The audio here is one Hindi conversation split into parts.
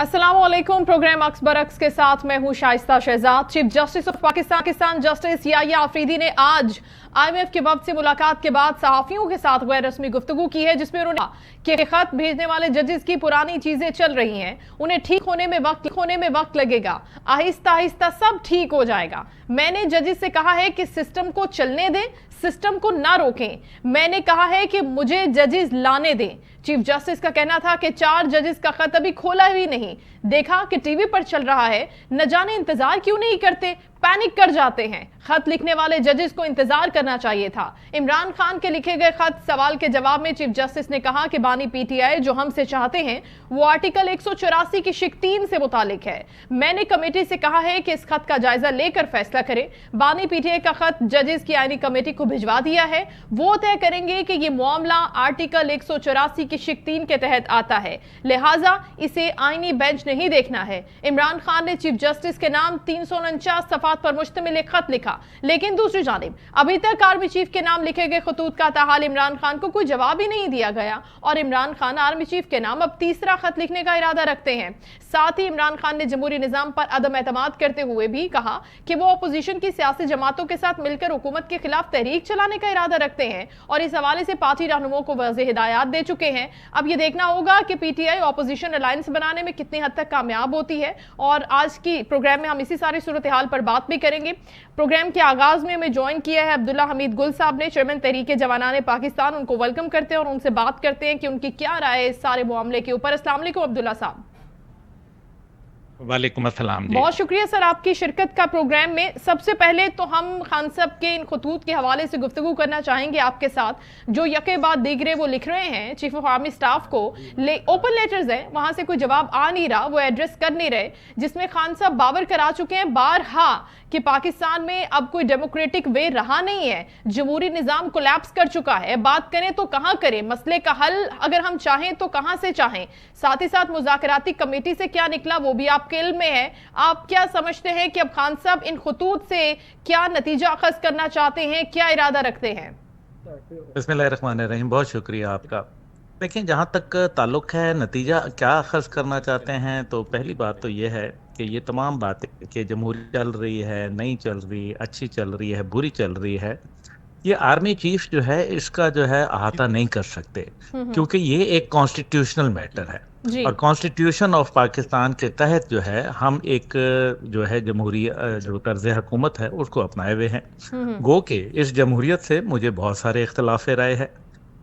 अस्सलामुअलैकुम। प्रोग्राम अक्स बरक्स के साथ मैं हूं Shaista Shahzad. Chief justice of Pakistan justice Yahya Afridi ने आज IMF के वक्त से मुलाकात के बाद सहाफियों के साथ गैर रस्मी गुफ्तगू की है, जिसमें उन्होंने कहा कि खत भेजने वाले जजेस की पुरानी चीजें चल रही हैं, उन्हें ठीक होने में वक्त लगेगा, आहिस्ता आहिस्ता सब ठीक हो जाएगा। मैंने जजेस से कहा है कि सिस्टम को चलने दें, सिस्टम को ना रोकें। मैंने कहा है कि मुझे जजेस लाने दें। चीफ जस्टिस का कहना था कि 4 जजेस का खत अभी खोला ही नहीं, देखा कि टीवी पर चल रहा है, न जाने इंतजार क्यों नहीं करते, पैनिक कर जाते हैं। खत लिखने वाले जजेस को इंतजार करना चाहिए था। इमरान खान के लिखे गए खत सवाल के जवाब में चीफ जस्टिस ने कहा कि बानी PTI जो हमसे चाहते हैं वो आर्टिकल 184 की शिक 3 से मुतालिक है। मैंने कमेटी से कहा है कि इस खत का जायजा लेकर फैसला करें। बानी PTI का खत जजेस की आईनी कमेटी को भिजवा दिया है, वो तय करेंगे कि ये मामला आर्टिकल 184 की शिक 3 के तहत आता है, लिहाजा इसे आईनी बेंच नहीं देखना है। इमरान खान ने चीफ जस्टिस के नाम 349 सफात पर मुश्तमिल एक खत लिखा, लेकिन दूसरी जानिब अभी तक आर्मी चीफ के नाम लिखे गए खतूत का ताहाल इमरान खान को कोई जवाब ही नहीं दिया गया और इमरान खान आर्मी चीफ के नाम अब तीसरा खत लिखने का इरादा रखते हैं। साथ ही इमरान खान ने जमहूरी निजाम पर अदम एतमाद करते हुए भी कहा कि वो अपोजिशन की सियासी जमातों के साथ मिलकर हुकूमत के खिलाफ तहरीक चलाने का इरादा रखते हैं और इस हवाले से पार्टी रहनुमाओं को वाज़ेह हिदायत दे चुके हैं। अब ये देखना होगा कि PTI अपोजिशन अलायंस बनाने में कितनी हद तक कामयाब होती है। और आज की प्रोग्राम में हम इसी सारी सूरत हाल पर बात भी करेंगे। प्रोग्राम के आगाज में हमें ज्वाइन किया है अब्दुल्ला हमीद गुल साहब ने, चेयरमैन तहरीक जवानाने पाकिस्तान। उनको वेलकम करते हैं और उनसे बात करते हैं कि उनकी क्या राय है इस सारे मामले के ऊपर। अस्सलाम वालेकुम अब्दुल्ला साहब। वालेकुम अस्सलाम जी। बहुत शुक्रिया सर आपकी शिरकत का प्रोग्राम में। सबसे पहले तो हम खान साहब के इन खतूत के हवाले से गुफ्तगू करना चाहेंगे आपके साथ, जो यके बाद दीगरे वो लिख रहे हैं चीफ ऑफ आर्मी स्टाफ को। ओपन लेटर्स हैं, वहां से कोई जवाब आ नहीं रहा, वो एड्रेस कर नहीं रहे, जिसमें खान साहब बावर करा चुके हैं बारहा कि पाकिस्तान में अब कोई डेमोक्रेटिक वे रहा नहीं है, जमहूरी निजाम कोलैप्स कर चुका है। बात करें तो कहां करें, मसले का हल अगर हम चाहें तो कहां से चाहें, साथ ही साथ मुज़ाकराती कमेटी से क्या निकला वो भी आपके इल्म में है। आप क्या समझते हैं कि अब खान साहब इन खतूत से क्या नतीजा अखज़ करना चाहते हैं, क्या इरादा रखते हैं? बिस्मिल्लाहिर्रहमानिर्रहीम, बहुत शुक्रिया आपका। देखिए, जहाँ तक ताल्लुक है नतीजा क्या अखज़ करना चाहते हैं, तो पहली बात तो ये है कि ये तमाम बातें कि जमहूरी चल रही है, नहीं चल रही, अच्छी चल रही है, बुरी चल रही है, ये आर्मी चीफ जो है इसका जो है अहाता नहीं कर सकते, क्योंकि ये एक कॉन्स्टिट्यूशनल मैटर है और कॉन्स्टिट्यूशन ऑफ पाकिस्तान के तहत जो है हम एक जो है जमहूरी जो तर्ज हुकूमत है उसको अपनाए हुए हैं। गो के इस जमहूरियत से मुझे बहुत सारे इख्तलाफ राय है,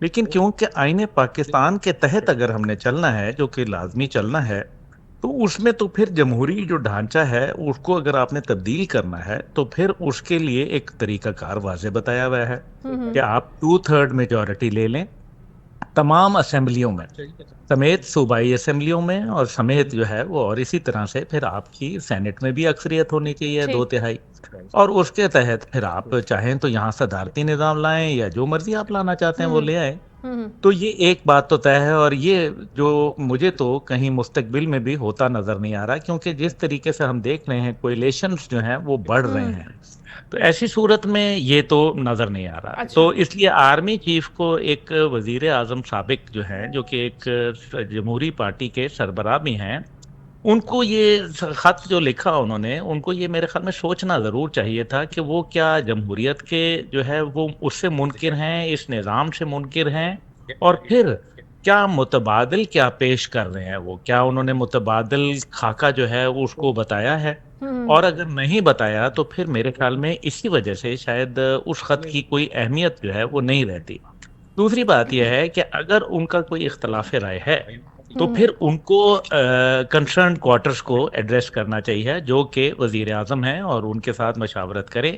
लेकिन क्योंकि आईने पाकिस्तान के तहत अगर हमने चलना है, जो कि लाजमी चलना है, तो उसमें तो फिर जमहूरी जो ढांचा है उसको अगर आपने तब्दील करना है तो फिर उसके लिए एक तरीकाकार वाज़े बताया हुआ है कि आप 2/3 मेजॉरिटी ले लें तमाम असेंबलियों में, समेत सूबाई असेंबलियों में और समेत जो है वो, और इसी तरह से फिर आपकी सेनेट में भी अक्सरियत होनी चाहिए 2/3, और उसके तहत फिर आप चाहें तो यहाँ सदारती निज़ाम लाएं या जो मर्जी आप लाना चाहते हैं वो ले आए। तो ये एक बात तो तय है, और ये जो मुझे तो कहीं मुस्तकबिल में भी होता नजर नहीं आ रहा, क्योंकि जिस तरीके से हम देख रहे हैं कोएलिशंस जो हैं वो बढ़ रहे हैं, तो ऐसी सूरत में ये तो नजर नहीं आ रहा। अच्छा। तो इसलिए आर्मी चीफ को एक वजीर आजम साबिक जो है, जो कि एक जमहूरी पार्टी के सरबराह भी हैं, उनको ये खत जो लिखा उन्होंने, उनको ये मेरे ख्याल में सोचना ज़रूर चाहिए था कि वो क्या जमहूरियत के जो है वो उससे मुनकिर हैं, इस निज़ाम से मुनकिर हैं, और फिर क्या मुतबादिल क्या पेश कर रहे हैं, वो क्या उन्होंने मुतबादिल खाका जो है उसको बताया है, और अगर नहीं बताया तो फिर मेरे ख्याल में इसी वजह से शायद उस खत की कोई अहमियत जो है वो नहीं रहती। दूसरी बात यह है कि अगर उनका कोई इख्तलाफ राय है तो फिर उनको कंसर्न क्वार्टर्स को एड्रेस करना चाहिए, जो कि वजीर आजम हैं, और उनके साथ मशावरत करें।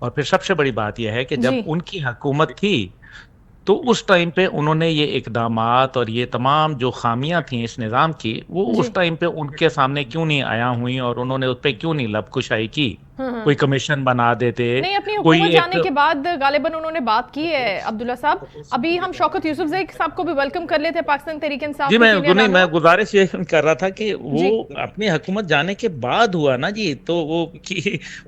और फिर सबसे बड़ी बात यह है कि जब उनकी हुकूमत थी तो उस टाइम पे उन्होंने ये इकदामात और ये तमाम जो खामियां थी इस निज़ाम की, वो उस टाइम पे उनके सामने क्यों नहीं आया हुई और उन्होंने उस पर क्यों नहीं लबकुशाई की? कोई कमीशन बना देते। नहीं, अपनी हुकूमत जाने के बाद गालिबन उन्होंने बात की है अब्दुल्ला साहब। अभी हम शौकत यूसुफजई साहब को भी वेलकम कर लेते हैं, पाकिस्तान तहरीक इंसाफ। जी, मैं गुजारिश ये कर रहा था कि वो अपनी हुकूमत जाने के बाद हुआ ना जी, तो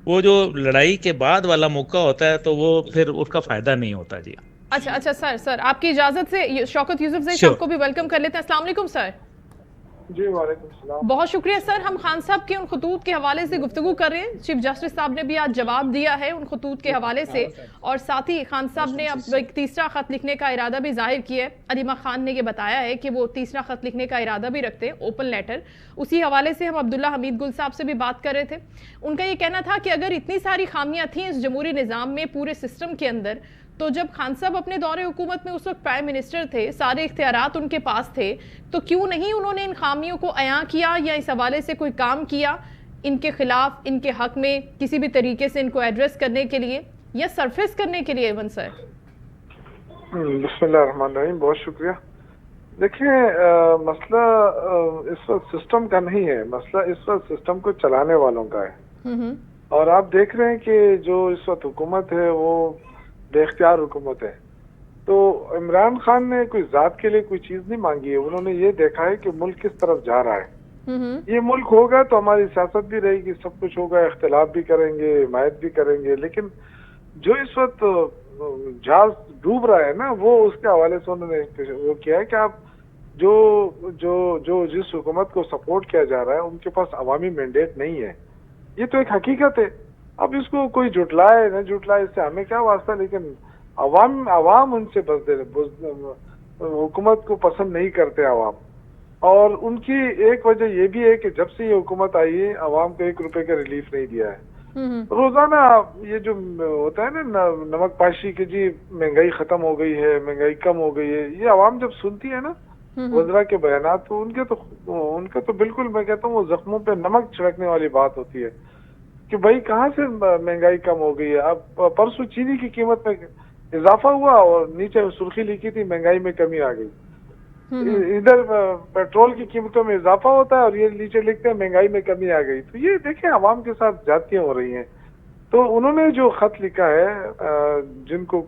वो जो लड़ाई के बाद वाला मौका होता है तो वो फिर उसका फायदा नहीं होता जी। अच्छा सर आपकी इजाजत से शौकत यूसुफजई साहब को भी वेलकम कर लेते हैं। अस्सलाम वालेकुम सर। जी वालेकुम सलाम। बहुत शुक्रिया सर। हम खान साहब के उन खतूत के हवाले से गुफ्तगू कर रहे हैं। चीफ जस्टिस साहब ने भी आज जवाब दिया है उन खतूत के हवाले से, और साथ ही खान साहब ने अब एक तीसरा खत लिखने का इरादा भी जाहिर किया है। अलीमा खान ने ये बताया है कि वो तीसरा खत लिखने का इरादा भी रखते हैं, ओपन लेटर। उसी हवाले से हम अब्दुल्ला हमीद गुल साहब से भी बात कर रहे थे। उनका ये कहना था कि अगर इतनी सारी खामियां थी इस जमहूरी निज़ाम में, पूरे सिस्टम के अंदर, तो जब खान साहब अपने दौरे हुकूमत में उस वक्त प्राइम मिनिस्टर थे, सारे इख्तियारात उनके पास थे, तो क्यों नहीं उन्होंने इन खामियों को अयां किया या इस हवाले से कोई काम किया इनके खिलाफ, इनके हक में किसी भी तरीके से इनको एड्रेस करने के लिए या सरफेस करने के लिए। एवन सर बिस्मिल्लाहिर्रहमानिर्रहीम, बहुत शुक्रिया। देखिए मसला इस वक्त सिस्टम का नहीं है, मसला इस वक्त सिस्टम को चलाने वालों का है। और आप देख रहे हैं कि जो इस वक्त हुकूमत है वो बेख्तियार हुकूमत है। तो इमरान खान ने कोई जात के लिए कोई चीज नहीं मांगी है, उन्होंने ये देखा है कि मुल्क किस तरफ जा रहा है। ये मुल्क होगा तो हमारी सियासत भी रहेगी, सब कुछ होगा, इख्तिलाफ भी करेंगे, हिमायत भी करेंगे, लेकिन जो इस वक्त जहाज डूब रहा है ना, वो उसके हवाले से उन्होंने वो किया है कि आप जो जो जो जिस हुकूमत को सपोर्ट किया जा रहा है उनके पास अवामी मैंडेट नहीं है। ये तो एक हकीकत है। अब इसको कोई जुटलाए न जुटलाए, इससे हमें क्या वास्ता, लेकिन अवाम उनसे हुकूमत को पसंद नहीं करते अवाम। और उनकी एक वजह ये भी है कि जब से ये हुकूमत आई है अवाम को 1 रुपए का रिलीफ नहीं दिया है। रोजाना ये जो होता है ना नमक पाशी की, जी महंगाई खत्म हो गई है, महंगाई कम हो गई है, ये अवाम जब सुनती है ना वज़रा के बयानात, तो उनके तो बिल्कुल मैं कहता हूँ वो जख्मों पे नमक छिड़कने वाली बात होती है कि भाई कहाँ से महंगाई कम हो गई है। अब परसों चीनी की कीमत में इजाफा हुआ और नीचे सुर्खी लिखी थी महंगाई में कमी आ गई। इधर पेट्रोल की कीमतों में इजाफा होता है और ये नीचे लिखते हैं महंगाई में कमी आ गई। तो ये देखें अवाम के साथ ज्यादतियां हो रही हैं। तो उन्होंने जो खत लिखा है, जिनको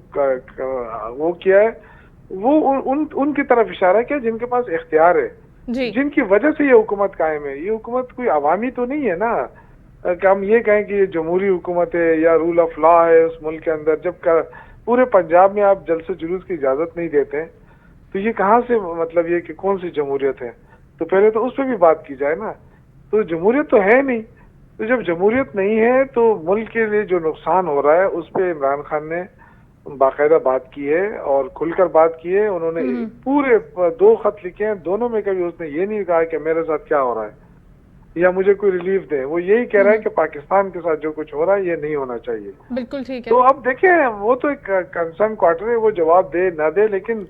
वो किया है, वो उनकी तरफ इशारा किया जिनके पास इख्तियार है, जिनकी वजह से ये हुकूमत कायम है। ये हुकूमत कोई अवामी तो नहीं है ना कि हम ये कहें कि ये जमहूरी हुकूमत है या रूल ऑफ लॉ है उस मुल्क के अंदर। जब पूरे पंजाब में आप जलसे जुलूस की इजाजत नहीं देते हैं तो ये कहाँ से मतलब ये कि कौन सी जमहूरियत है। तो पहले तो उस पर भी बात की जाए ना। तो जमहूरियत तो है नहीं। तो जब जमहूरियत नहीं है तो मुल्क के लिए जो नुकसान हो रहा है उस पर इमरान खान ने बाकायदा बात की है और खुलकर बात की है। उन्होंने पूरे 2 खत लिखे हैं, दोनों में कभी उसने ये नहीं कहा कि मेरे साथ क्या हो रहा है या मुझे कोई रिलीफ दे। वो यही कह रहा है कि पाकिस्तान के साथ जो कुछ हो रहा है ये नहीं होना चाहिए। बिल्कुल ठीक है। तो अब देखिए वो तो एक कंसर्न क्वार्टर है, वो जवाब दे ना दे, लेकिन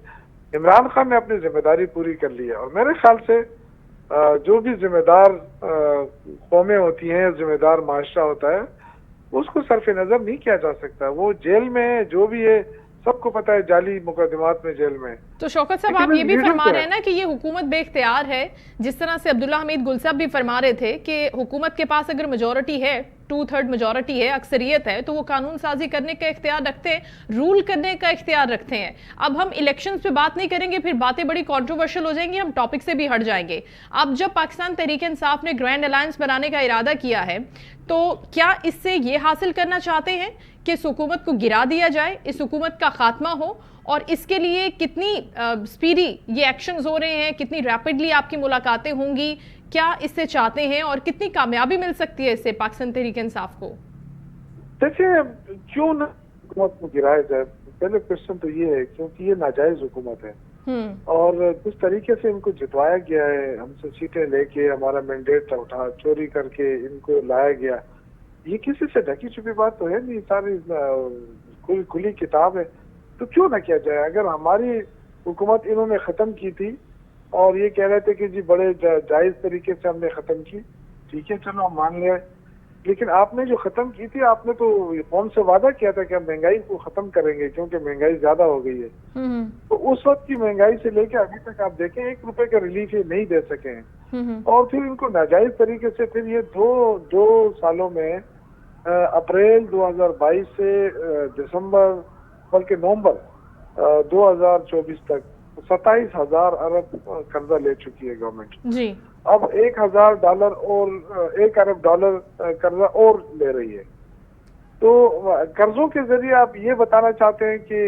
इमरान खान ने अपनी जिम्मेदारी पूरी कर ली है। और मेरे ख्याल से जो भी जिम्मेदार कौमें होती हैं, जिम्मेदार माशरा होता है, उसको सरफ नजर नहीं किया जा सकता। वो जेल में है, जो भी है सबको पता है, जाली मुकदमात में जेल में। तो शौकत साहब आप ये भी फरमा रहे हैं ना कि ये हुकूमत बेख्तियार है, जिस तरह से अब्दुल्ला हमीद गुल साहब भी फरमा रहे थे कि हुकूमत के पास अगर मेजॉरिटी है, 2/3 मेजॉरिटी है, अक्सरियत है, तो वो कानून साजी करने का इख्तियार रखते हैं, रूल करने का इख्तियार रखते हैं। अब हम इलेक्शंस पे बात नहीं करेंगे, फिर बातें बड़ी कंट्रोवर्शियल हो जाएंगी, हम टॉपिक से भी हट जाएंगे। अब जब पाकिस्तान तहरीक इंसाफ ने ग्रैंड अलायंस बनाने का इरादा किया है, तो क्या इससे ये हासिल करना चाहते हैं कि इस हुकूमत को गिरा दिया जाए, इस हुकूमत का खात्मा हो, और इसके लिए कितनी स्पीडी ये एक्शंस हो रहे हैं, कितनी रैपिडली आपकी मुलाकातें होंगी, क्या इससे चाहते हैं और कितनी कामयाबी मिल सकती है इससे पाकिस्तान तहरीक इंसाफ को? देखिए क्यों ना हुकूमत को गिराया जाए, पहले क्वेश्चन तो ये है क्योंकि ये नाजायज हुकूमत है और जिस तरीके से इनको जितवाया गया है, हमसे सीटें लेके हमारा मैंडेट उठा चोरी करके इनको लाया गया, ये किसी से ढकी छुपी बात तो है नहीं, सारी खुली किताब है। तो क्यों ना किया जाए। अगर हमारी हुकूमत इन्होंने खत्म की थी और ये कह रहे थे कि जी बड़े जायज तरीके से हमने खत्म की, ठीक है चलो हम मान लिया, लेकिन आपने जो खत्म की थी, आपने तो कौन से वादा किया था कि हम महंगाई को खत्म करेंगे क्योंकि महंगाई ज्यादा हो गई है। तो उस वक्त की महंगाई से लेकर अभी तक आप देखें 1 रुपए का रिलीफ ये नहीं दे सके हैं। और फिर इनको नाजायज तरीके से फिर ये दो सालों में अप्रैल 2022 से दिसंबर बल्कि नवंबर 2024 तक 27,000 अरब कर्जा ले चुकी है गवर्नमेंट जी। अब $1,000 और $1 अरब कर्जा और ले रही है। तो कर्जों के जरिए आप ये बताना चाहते हैं कि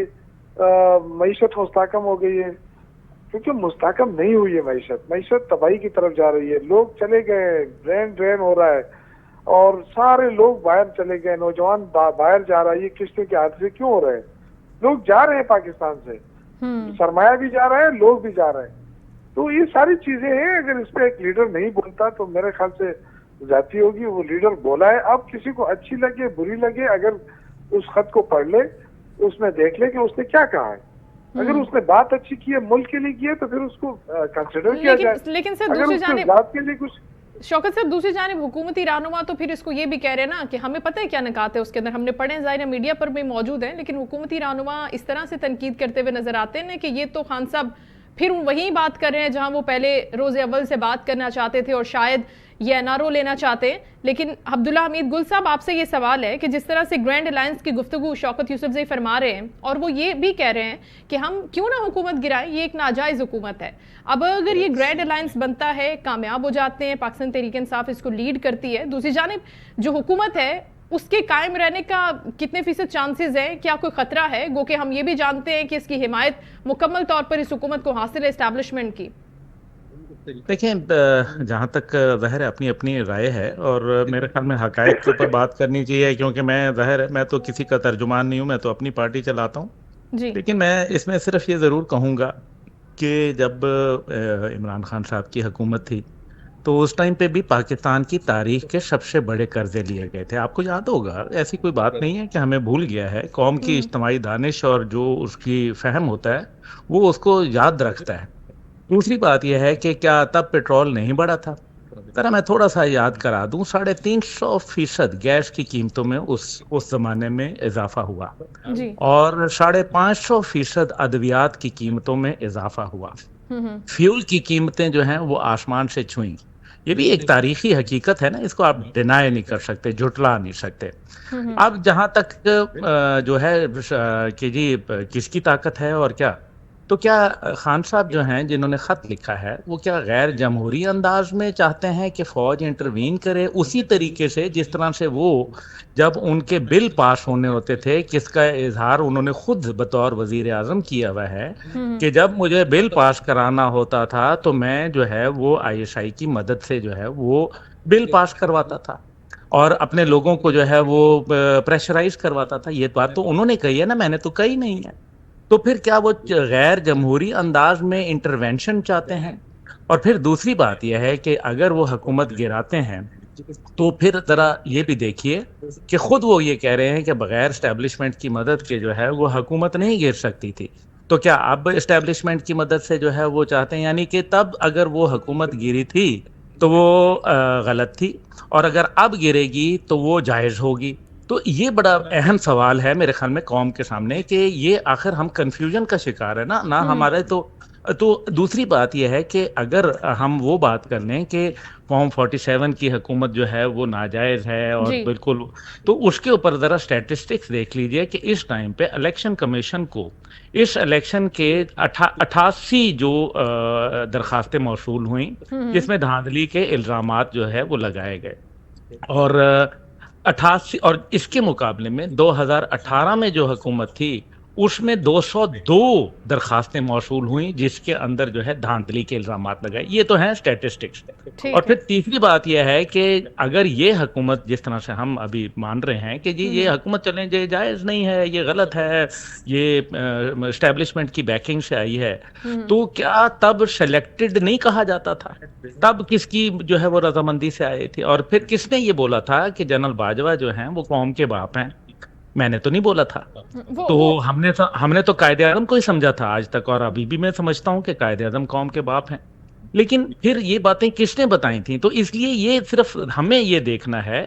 मईशत हौसला कम हो गई है। क्योंकि मुस्तहकम नहीं हुई है मीशत तबाही की तरफ जा रही है। लोग चले गए, ब्रेन ड्रेन हो रहा है और सारे लोग बाहर चले गए, नौजवान बाहर जा रहा है। ये किस्ते के हादसे क्यों हो रहे हैं? लोग जा रहे हैं पाकिस्तान से, सरमाया भी जा रहा है, लोग भी जा रहे हैं। तो ये सारी चीजें हैं। अगर इस पे एक लीडर नहीं बोलता तो मेरे ख्याल से जाती होगी। वो लीडर बोला है, अब किसी को अच्छी लगे बुरी लगे, अगर उस खत को पढ़ ले, उसमें देख ले कि उसने क्या कहा है। अगर उसने बात अच्छी की है, मुल्क के लिए की है, तो फिर उसको कंसिडर किया जाए। लेकिन सर अगर दूसरी उसके जानिब बात के लिए कुछ शौकत साहब, दूसरी जानिब हुकूमती रहनुमा तो फिर इसको ये भी कह रहे हैं ना कि हमें पता है क्या निकात है उसके अंदर, हमने पढ़े, ज़ाहिर है मीडिया पर भी मौजूद है, लेकिन हुकूमती रहनुमा इस तरह से तनकीद करते हुए नजर आते हैं कि ये तो खान साहब फिर वही बात कर रहे हैं जहां वो पहले रोज़े अव्वल से बात करना चाहते थे और शायद ये एनआरओ लेना चाहते हैं। लेकिन अब्दुल्ला हमीद गुल साहब, आपसे ये सवाल है कि जिस तरह से ग्रैंड अलायंस की गुफ्तगू शौकत यूसुफजई फरमा रहे हैं और वो ये भी कह रहे हैं कि हम क्यों ना हुकूमत गिराएं, ये एक नाजायज़ हुकूमत है। अब अगर ये ग्रैंड अलायंस बनता है, कामयाब हो जाते हैं, पाकिस्तान तहरीक इंसाफ इसको लीड करती है, दूसरी जानिब जो हुकूमत है उसके कायम रहने का कितने फीसद चांसेस हैं? क्या कोई खतरा है? गो कि हम ये भी जानते हैं कि इसकी हिमायत मुकम्मल तौर पर इस हुकूमत को हासिल है एस्टैब्लिशमेंट की। देखें, जहाँ तक ज़ाहिर है अपनी अपनी राय है और मेरे ख्याल में हक़ाइक़ के ऊपर बात करनी चाहिए, क्योंकि मैं ज़ाहिर है मैं तो किसी का तर्जुमान नहीं हूँ, मैं तो अपनी पार्टी चलाता हूँ। जी। लेकिन मैं इसमें सिर्फ ये ज़रूर कहूँगा कि जब इमरान खान साहब की हुकूमत थी तो उस टाइम पे भी पाकिस्तान की तारीख के सबसे बड़े कर्जे लिए गए थे। आपको याद होगा, ऐसी कोई बात नहीं है कि हमें भूल गया है। कौम की इज्तिमाई दानिश और जो उसकी फहम होता है वो उसको याद रखता है। दूसरी बात यह है कि क्या तब पेट्रोल नहीं बढ़ा था? जरा मैं थोड़ा सा याद करा दूं, 350% गैस की कीमतों में उस जमाने में इजाफा हुआ जी। और 550% अद्वियात की कीमतों में इजाफा हुआ। फ्यूल की कीमतें जो हैं वो आसमान से छुई। ये भी एक तारीखी हकीकत है ना, इसको आप डिनाई नहीं कर सकते, जुटला नहीं सकते। अब जहां तक जो है कि जी किसकी ताकत है और क्या, तो क्या खान साहब जो हैं जिन्होंने ख़त लिखा है वो क्या गैर जमहूरी अंदाज में चाहते हैं कि फ़ौज इंटरवीन करे उसी तरीके से जिस तरह से वो जब उनके बिल पास होने होते थे, किसका इजहार उन्होंने खुद बतौर वज़ीर आज़म किया हुआ है कि जब मुझे बिल पास कराना होता था तो मैं जो है वो ISI की मदद से जो है वो बिल पास करवाता था और अपने लोगों को जो है वो प्रेशराइज करवाता था। ये बात तो उन्होंने कही है ना, मैंने तो कही नहीं है। तो फिर क्या वो गैर जमहूरी अंदाज में इंटरवेंशन चाहते हैं? और फिर दूसरी बात यह है कि अगर वो हुकूमत गिराते हैं तो फिर ज़रा ये भी देखिए कि खुद वो ये कह रहे हैं कि बगैर इस्टेब्लिशमेंट की मदद के जो है वो हुकूमत नहीं गिर सकती थी। तो क्या अब इस्टेब्लिशमेंट की मदद से जो है वो चाहते हैं? यानी कि तब अगर वो हुकूमत गिरी थी तो वो गलत थी और अगर अब गिरेगी तो वो जायज़ होगी। तो ये बड़ा अहम सवाल है मेरे ख्याल में कौम के सामने कि ये आखिर हम कंफ्यूजन का शिकार है ना हमारे। तो दूसरी बात यह है कि अगर हम वो बात कर लें कि फॉर्म 47 की हुकूमत जो है वो नाजायज़ है और बिल्कुल, तो उसके ऊपर ज़रा स्टैटिस्टिक्स देख लीजिए कि इस टाइम पे इलेक्शन कमीशन को इस इलेक्शन के 88 जो दरखास्तें मौसूल हुई जिसमें धांधली के इल्ज़ामात जो है वो लगाए गए और 88, और इसके मुकाबले में 2018 में जो हुकूमत थी उसमें 202 दरखास्तें मौसूल हुई जिसके अंदर जो है धांधली के इल्जामात लगाए। ये तो हैं स्टैटिस्टिक्स। और फिर तीसरी बात यह है कि अगर ये हुकूमत जिस तरह से हम अभी मान रहे हैं कि जी ये हुकूमत चलें जे जायज़ नहीं है, ये गलत है, ये एस्टेब्लिशमेंट की बैकिंग से आई है, तो क्या तब सेलेक्टेड नहीं कहा जाता था? तब किसकी जो है वो रजामंदी से आए थे? और फिर किसने ये बोला था कि जनरल बाजवा जो हैं वो कौम के बाप हैं? मैंने तो नहीं बोला था। तो हमने तो कायदे आज़म को ही समझा था आज तक, और अभी भी मैं समझता हूँ कि कायदे आज़म कौम के बाप हैं। लेकिन फिर ये बातें किसने बताई थी? तो इसलिए ये सिर्फ हमें ये देखना है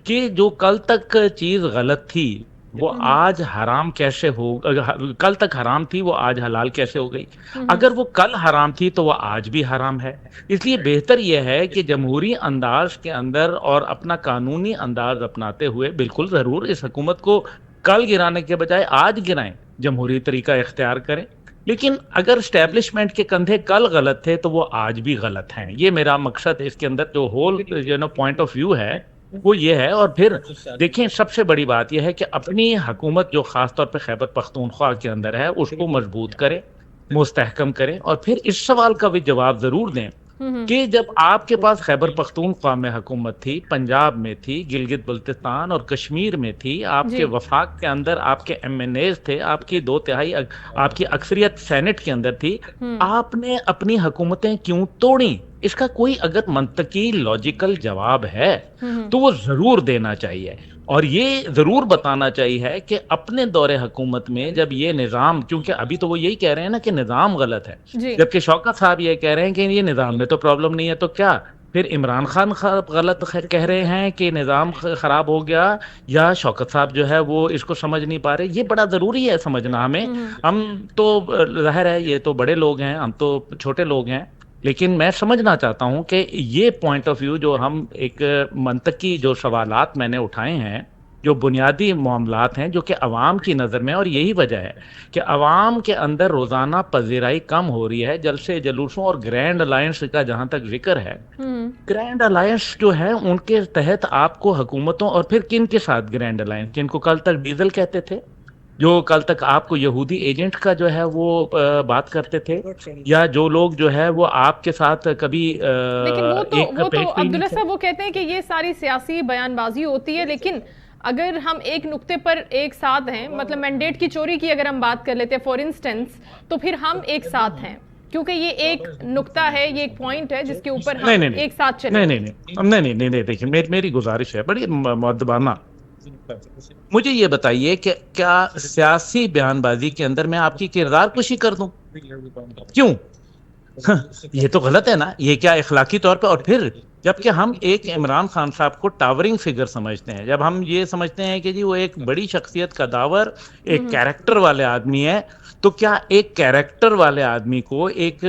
कि जो कल तक चीज़ गलत थी वो आज हराम कैसे हो, कल तक हराम थी वो आज हलाल कैसे हो गई? अगर वो कल हराम थी तो वो आज भी हराम है। इसलिए बेहतर यह है कि जमहूरी अंदाज के अंदर और अपना कानूनी अंदाज अपनाते हुए बिल्कुल ज़रूर इस हुकूमत को कल गिराने के बजाय आज गिराएं, जमहूरी तरीका इख्तियार करें। लेकिन अगर स्टैब्लिशमेंट के कंधे कल गलत थे तो वो आज भी गलत हैं। ये मेरा मकसद है। इसके अंदर जो होल पॉइंट ऑफ व्यू है वो ये है। और फिर देखें, सबसे बड़ी बात यह है कि अपनी हुकूमत जो ख़ास तौर पे खैबर पख्तूनख्वा के अंदर है उसको मजबूत करें, मुस्तहकम करें और फिर इस सवाल का भी जवाब जरूर दें कि जब आपके पास खैबर पख्तूनख्वा में हुकूमत थी, पंजाब में थी, गिलगित बल्तिस्तान और कश्मीर में थी, आपके जी। वफाक के अंदर आपके एमएनएज थे, आपकी 2/3 आपकी अक्सरियत सेनेट के अंदर थी, आपने अपनी हुकूमतें क्यों तोड़ी? इसका कोई अगर मंतकी लॉजिकल जवाब है तो वो जरूर देना चाहिए और ये जरूर बताना चाहिए कि अपने दौरे हुकूमत में जब ये निज़ाम, क्योंकि अभी तो वो यही कह रहे हैं ना कि निज़ाम गलत है, जी। जबकि शौकत साहब ये कह रहे हैं कि ये निज़ाम में तो प्रॉब्लम नहीं है, तो क्या फिर इमरान खान गलत कह रहे हैं कि निज़ाम खराब हो गया, या शौकत साहब जो है वो इसको समझ नहीं पा रहे? ये बड़ा ज़रूरी है समझना हमें। हम तो ज़ाहिर है ये तो बड़े लोग हैं, हम तो छोटे लोग हैं, लेकिन मैं समझना चाहता हूं कि ये पॉइंट ऑफ व्यू जो हम एक मंतकी जो सवालात मैंने उठाए हैं, जो बुनियादी मामलात हैं जो कि अवाम की नज़र में, और यही वजह है कि अवाम के अंदर रोज़ाना पजीराई कम हो रही है जलसे जुलूसों और ग्रैंड अलायंस का जहां तक जिक्र है। ग्रैंड अलायंस जो है उनके तहत आपको हुकूमतों, और फिर किन के साथ ग्रैंड अलायंस, जिनको कल तक डीजल कहते थे, जो कल तक आपको यहूदी एजेंट का जो है वो बात करते थे, या जो लोग जो है वो आपके साथ कभी लेकिन एक वो तो पेश भी नहीं अब्दुल्ला थे। साहब वो कहते हैं कि ये सारी सियासी बयानबाजी होती है, लेकिन अगर हम एक नुक्ते पर एक साथ हैं, मतलब मैंडेट की चोरी की अगर हम बात कर लेते हैं फॉर इंस्टेंस, तो फिर हम एक साथ हैं, क्योंकि ये एक नुक्ता है, ये एक पॉइंट है जिसके ऊपर हम नहीं एक साथ चले। नहीं नहीं नहीं नहीं नहीं नहीं, देखिए मेरी गुजारिश है बड़ी मुअद्दबाना, मुझे ये बताइए कि क्या सियासी बयानबाजी के अंदर मैं आपकी किरदार कुशी कर दूं? क्यों? ये तो गलत है ना, ये क्या इखलाकी तौर पे? और फिर जबकि हम एक इमरान खान साहब को टावरिंग फिगर समझते हैं, जब हम ये समझते हैं कि जी वो एक बड़ी शख्सियत का दावर, एक कैरेक्टर वाले आदमी है, तो क्या एक कैरेक्टर वाले आदमी को एक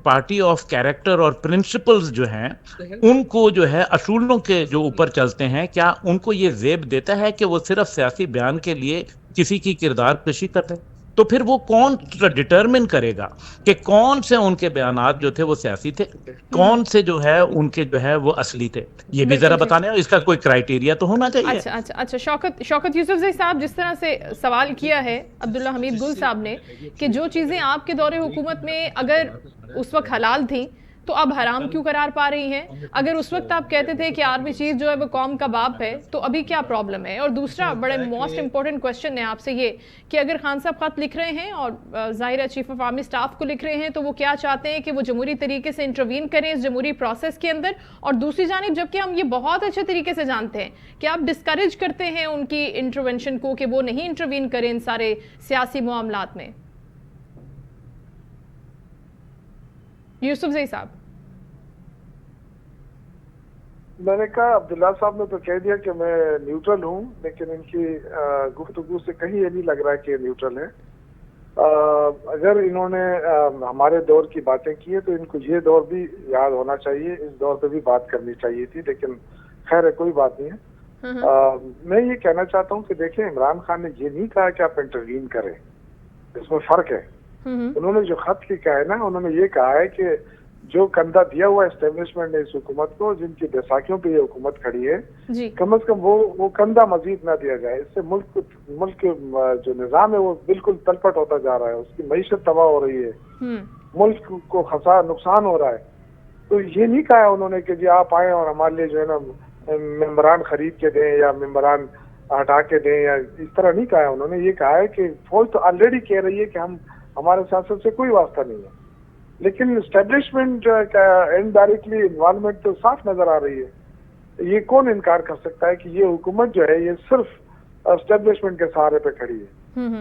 पार्टी ऑफ कैरेक्टर और प्रिंसिपल्स जो हैं उनको जो है असूलों के जो ऊपर चलते हैं, क्या उनको ये जेब देता है कि वो सिर्फ सियासी बयान के लिए किसी की किरदार कशी करते हैं? तो फिर वो कौन डिटरमिन करेगा कि कौन से उनके बयानात जो थे वो सियासी थे, कौन से जो है उनके जो है वो असली थे? ये भी जरा बताने, और इसका कोई क्राइटेरिया तो होना चाहिए। अच्छा शौकत यूसुफजई साहब, जिस तरह से सवाल किया है अब्दुल्ला हमीद गुल साहब ने कि जो चीजें आपके दौरे हुकूमत में अगर उस वक्त हलाल थी तो अब हराम क्यों करार पा रही हैं? अगर उस वक्त आप कहते थे कि आर्मी चीफ जो है वो कौम का बाप है, तो अभी क्या प्रॉब्लम है? और दूसरा बड़े मोस्ट इंपॉर्टेंट क्वेश्चन है आपसे ये कि अगर खान साहब खत लिख रहे हैं और जाहिर है चीफ ऑफ आर्मी स्टाफ को लिख रहे हैं, तो वो क्या चाहते हैं कि वो जमहूरी तरीके से इंटरवीन करें इस जमहूरी प्रोसेस के अंदर, और दूसरी जानिब जबकि हम ये बहुत अच्छे तरीके से जानते हैं कि आप डिस्करेज करते हैं उनकी इंटरवेंशन को कि वो नहीं इंटरवीन करें इन सारे सियासी मामलात में। यूसुफजई साहब, मैंने कहा अब्दुल्ला साहब ने तो कह दिया कि मैं न्यूट्रल हूं, लेकिन इनकी गुफ्तगू से कहीं ये नहीं लग रहा है कि ये न्यूट्रल है। अगर इन्होंने हमारे दौर की बातें की है तो इनको ये दौर भी याद होना चाहिए, इस दौर पे भी बात करनी चाहिए थी, लेकिन खैर है, कोई बात नहीं है। मैं ये कहना चाहता हूँ कि देखें, इमरान खान ने ये नहीं कहा कि आप इंटरवीन करें, इसमें फर्क है। उन्होंने जो खत लिखा है ना, उन्होंने ये कहा है कि जो कंधा दिया हुआ एस्टेब्लिशमेंट ने इस हुकूमत को, जिनकी बैसाखियों पे ये हुकूमत खड़ी है, कम से कम वो कंधा मजीद ना दिया जाए। इससे मुल्क जो निज़ाम है वो बिल्कुल तलपट होता जा रहा है, उसकी मईशत तबाह हो रही है, मुल्क को नुकसान हो रहा है। तो ये नहीं कहा उन्होंने कि जी आप आए और हमारे लिए जो है ना मेम्बरान खरीद के दें या मेम्बरान हटा के दें, या इस तरह नहीं कहा है उन्होंने। ये कहा है कि फौज तो ऑलरेडी कह रही है कि हमारे सियासत से कोई वास्ता नहीं है, लेकिन एस्टेब्लिशमेंट का इनडायरेक्टली इन्वॉल्वमेंट तो साफ नजर आ रही है। ये कौन इनकार कर सकता है कि ये हुकूमत जो है ये सिर्फ एस्टेब्लिशमेंट के सहारे पे खड़ी है?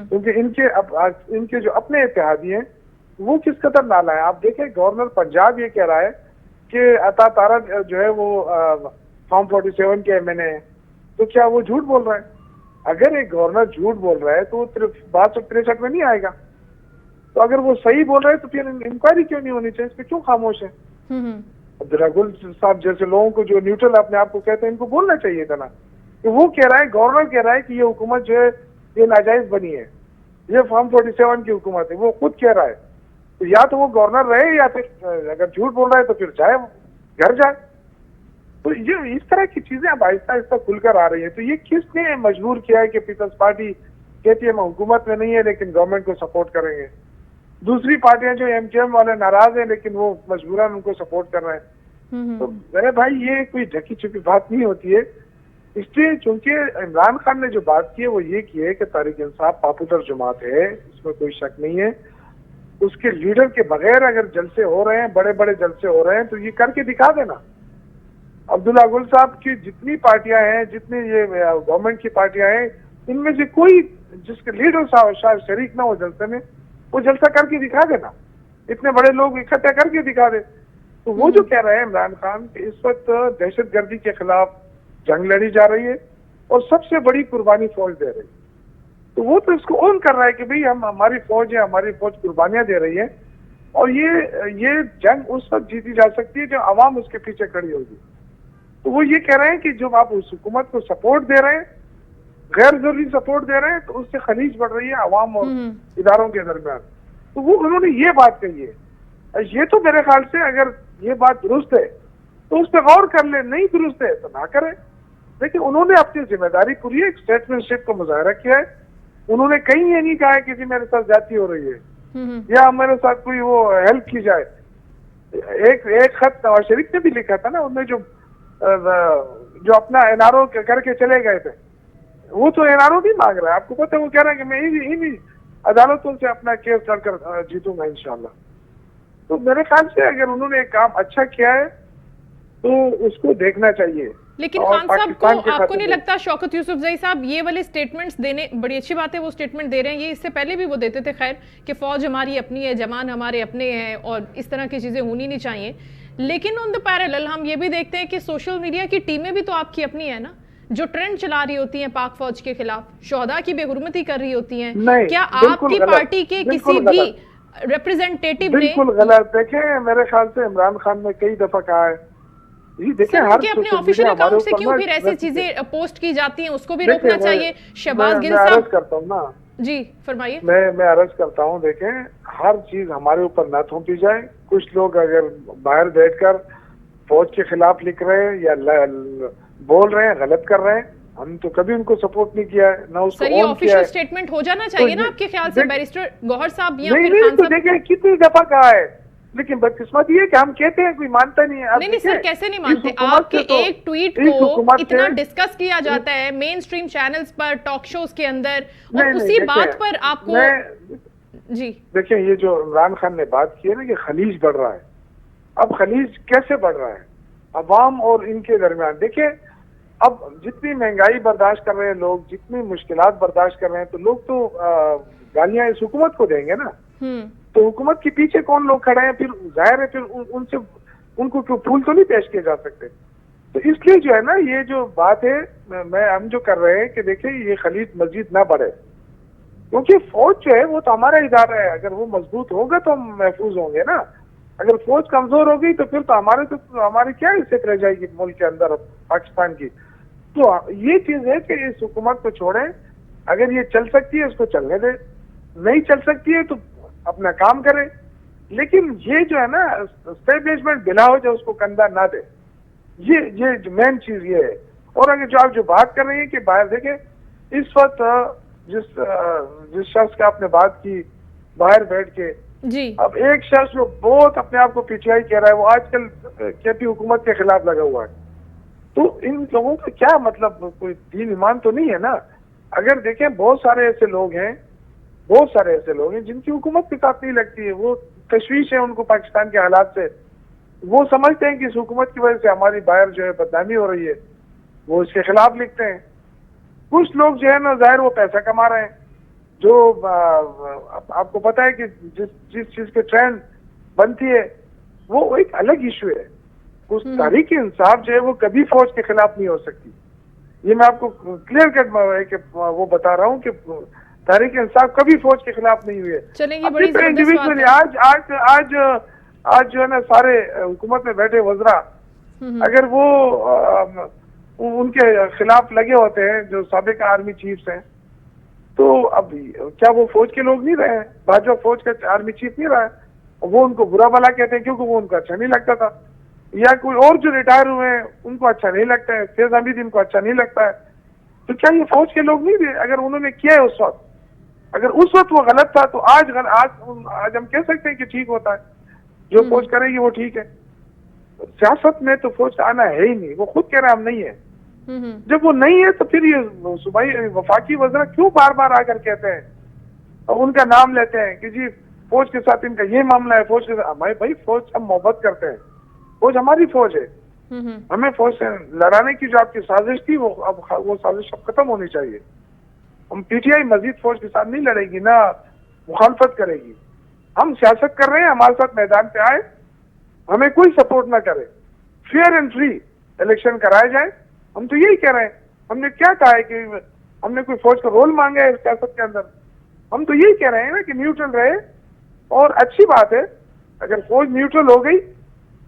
क्योंकि इनके जो अपने इत्तेहादी हैं वो किस कदर नाला है। आप देखें, गवर्नर पंजाब ये कह रहा है कि अता तारा जो है वो फॉर्म 47 के MNA है, तो क्या वो झूठ बोल रहा है? अगर एक गवर्नर झूठ बोल रहा है तो वो 62-63 में नहीं आएगा। तो अगर वो सही बोल रहे हैं तो फिर इंक्वायरी क्यों नहीं होनी चाहिए? इस पे क्यों खामोश है? अब्दुल्ला गुल साहब जैसे लोगों को जो न्यूट्रल अपने आप को कहते हैं, इनको बोलना चाहिए था ना कि वो कह रहा है, गवर्नर कह रहा है कि ये हुकूमत जो है ये नाजायज बनी है, ये फॉर्म 47 की हुकूमत है, वो खुद कह रहा है। तो या तो वो गवर्नर रहे, या फिर अगर झूठ बोल रहा है तो फिर जाए, घर जाए। तो ये इस तरह की चीजें अब आहिस्ता आहिस्ता खुलकर आ रही है। तो ये किसने मजबूर किया है कि पीपल्स पार्टी कहती है हम हुकूमत में नहीं है लेकिन गवर्नमेंट को सपोर्ट करेंगे? दूसरी पार्टियां जो एमकेएम वाले नाराज हैं लेकिन वो मजबूरन उनको सपोर्ट कर रहे हैं। तो मेरे भाई ये कोई ढकी छुपी बात नहीं होती है। इसलिए चूंकि इमरान खान ने जो बात की है वो ये की है कि तहरीक इंसाफ पॉपुलर जमात है, इसमें कोई शक नहीं है। उसके लीडर के बगैर अगर जलसे हो रहे हैं, बड़े बड़े जलसे हो रहे हैं, तो ये करके दिखा देना। अब्दुल्ला गुल साहब की जितनी पार्टियां हैं, जितनी ये गवर्नमेंट की पार्टियां हैं, इनमें से कोई जिसके लीडर साहब शरीक ना हो जलसे में, वो जलसा करके दिखा देना। इतने बड़े लोग इकट्ठा करके दिखा दे। तो वो जो कह रहे हैं इमरान खान कि इस वक्त दहशतगर्दी के खिलाफ जंग लड़ी जा रही है और सबसे बड़ी कुर्बानी फौज दे रही है, तो वो तो इसको ऑन कर रहा है कि भाई हम हमारी फौज है, हमारी फौज कुर्बानियां दे रही है और ये जंग उस वक्त जीती जा सकती है जब आवाम उसके पीछे खड़ी होगी। तो वो ये कह रहे हैं कि जब आप उस हुकूमत को सपोर्ट दे रहे हैं, गैर जरूरी सपोर्ट दे रहे हैं, तो उससे खलीज बढ़ रही है आवाम और इदारों के दरमियान। तो वो उन्होंने ये बात कही है। ये तो मेरे ख्याल से अगर ये बात दुरुस्त है तो उस पर गौर कर ले, नहीं दुरुस्त है तो ना करें। लेकिन उन्होंने अपनी जिम्मेदारी पूरी एक स्टेटमेंटशिप को मुजाहरा किया है। उन्होंने कहीं ये नहीं कहा है कि जी मेरे साथ जाती हो रही है या मेरे साथ कोई वो हेल्प की जाए। एक खत नवाज शरीफ ने भी लिखा था ना, उनमें जो अपना एनआरओ करके चले गए थे, वो तो एनआरओ नहीं मांग रहा है। आपको पता है वो कह रहा है कि मैं इन्हीं अदालतों से अपना केस लड़कर जीतूंगा इंशाल्लाह। तो मेरे ख्याल से अगर उन्होंने एक काम अच्छा किया है तो उसको देखना चाहिए। लेकिन खान साहब को आपको नहीं लगता शौकत यूसुफजई साहब ये वाले स्टेटमेंट्स देने, बड़ी अच्छी बात है वो स्टेटमेंट दे रहे हैं, ये इससे पहले भी वो देते थे खैर कि फौज हमारी अपनी है, जवान हमारे अपने हैं और इस तरह की चीजें होनी नहीं चाहिए। लेकिन ऑन द पैरेलल हम ये भी देखते हैं कि सोशल मीडिया की टीमें भी तो आपकी अपनी है ना, जो ट्रेंड चला रही होती हैं पाक फौज के खिलाफ, शोहदा की बेहुरमती कर रही होती हैं। क्या आपकी पार्टी के किसी भी रिप्रेजेंटेटिव ने? बिल्कुल गलत। देखें मेरे ख्याल से इमरान खान ने कई दफा कहा है, देखिए अपने ऑफिशियल अकाउंट से क्यों फिर ऐसी चीजें पोस्ट की जाती हैं, उसको भी रोकना चाहिए। शहबाज गिल साहब करता हूँ ना जी, फरमाइए। मैं अर्ज करता हूँ, देखें हर चीज हमारे ऊपर न थोपी जाए। कुछ लोग अगर बाहर बैठकर फौज के खिलाफ लिख रहे हैं या बोल रहे हैं, गलत कर रहे हैं, हम तो कभी उनको सपोर्ट नहीं किया है ना उसको। सर ये ऑफिशियल स्टेटमेंट हो जाना चाहिए ना आपके ख्याल से बैरिस्टर गौहर साहब या फिर खान साहब? देखिए कितनी दफा कहा है, लेकिन बदकिस्मत ये कि हम कहते हैं कोई मानता नहीं है। नहीं सर कैसे नहीं मानते? आपके एक ट्वीट को इतना डिस्कस किया जाता है मेन स्ट्रीम चैनल्स पर, टॉक शोज के अंदर, और उसी बात पर आपको जी। देखिए ये जो इमरान खान ने बात की है ना कि खलीज बढ़ रहा है, अब खलीज कैसे बढ़ रहा है अवाम और इनके दरमियान? देखिए अब जितनी महंगाई बर्दाश्त कर रहे हैं लोग, जितनी मुश्किलात बर्दाश्त कर रहे हैं, तो लोग तो गालियां इस हुकूमत को देंगे ना। तो हुकूमत के पीछे कौन लोग खड़े हैं, फिर जाहिर है फिर उनसे उनको क्यों फूल तो नहीं पेश किए जा सकते। तो इसलिए जो है ना ये जो बात है हम जो कर रहे हैं कि देखिए ये खलीज मस्जिद ना बढ़े, क्योंकि फौज जो है वो तो हमारा इदारा है। अगर वो मजबूत होगा तो हम महफूज होंगे ना। अगर फौज कमजोर हो गई तो फिर तो हमारी क्या इज्जत रह जाएगी मुल्क के अंदर पाकिस्तान की। तो ये चीज है कि इस हुकूमत को छोड़े, अगर ये चल सकती है इसको चलने दे, नहीं चल सकती है तो अपना काम करे। लेकिन ये जो है ना एस्टेब्लिशमेंट बिला हो जाए उसको कंधा ना दे, ये मेन चीज ये है। और अगर जो आप जो बात कर रही है कि बाहर देखे इस वक्त जिस शख्स की आपने बात की बाहर बैठ के जी, अब एक शख्स जो बहुत अपने आप को पीटीआई कह रहा है वो आजकल केपी हुकूमत के खिलाफ लगा हुआ है। तो इन लोगों का क्या मतलब, कोई दीन ईमान तो नहीं है ना। अगर देखें बहुत सारे ऐसे लोग हैं जिनकी हुकूमत के साथ नहीं लगती है, वो तशवीश है उनको पाकिस्तान के हालात से, वो समझते हैं कि इस हुकूमत की वजह से हमारी बाहर जो है बदनामी हो रही है, वो इसके खिलाफ लिखते हैं। कुछ लोग जो है ना जाहिर वो पैसा कमा रहे हैं, जो आपको पता है कि जिस चीज के ट्रेंड बनती है वो एक अलग इशू है। उस तहरीक इंसाफ जो है वो कभी फौज के खिलाफ नहीं हो सकती। ये मैं आपको क्लियर कट वो बता रहा हूँ कि तहरीक इंसाफ कभी फौज के खिलाफ नहीं हुई है। इंडिविजुअली आज जो है ना सारे हुकूमत में बैठे वज़रा अगर वो उनके खिलाफ लगे होते हैं जो साबिक आर्मी चीफ्स हैं, तो अब क्या वो फौज के लोग नहीं रहे हैं? भाजपा फौज का आर्मी चीफ नहीं रहा है, वो उनको बुरा भला कहते हैं क्योंकि वो उनको अच्छा नहीं लगता था, या कोई और जो रिटायर हुए हैं उनको अच्छा नहीं लगता है, फैज हमीद इनको अच्छा नहीं लगता है। तो क्या ये फौज के लोग नहीं थे? अगर उन्होंने किया है उस वक्त अगर उस वक्त वो गलत था तो आज हम कह सकते हैं कि ठीक होता है, जो फौज करेगी वो ठीक है। सियासत में तो फौज का आना है ही नहीं, वो खुद कह रहा है हम नहीं है। जब वो नहीं है तो फिर ये सूबाई वफाकी वज़रा क्यों बार बार आकर कहते हैं और उनका नाम लेते हैं कि जी फौज के साथ इनका ये मामला है, फौज के साथ। हमारे भाई फौज हम मोहब्बत करते हैं, फौज हमारी फौज है, हमें फौज से लड़ाने की जो आपकी साजिश थी वो साजिश अब खत्म होनी चाहिए। हम पीटीआई मजीद फौज के साथ नहीं लड़ेगी, ना मुखालफत करेगी। हम सियासत कर रहे हैं, हमारे साथ मैदान पे आए, हमें कोई सपोर्ट ना करे, फेयर एंड फ्री इलेक्शन कराए जाए। हम तो यही कह रहे हैं। हमने क्या कहा है कि हमने कोई फौज का रोल मांगा है सियासत के अंदर? हम तो यही कह रहे हैं ना कि न्यूट्रल रहे, और अच्छी बात है अगर फौज न्यूट्रल हो गई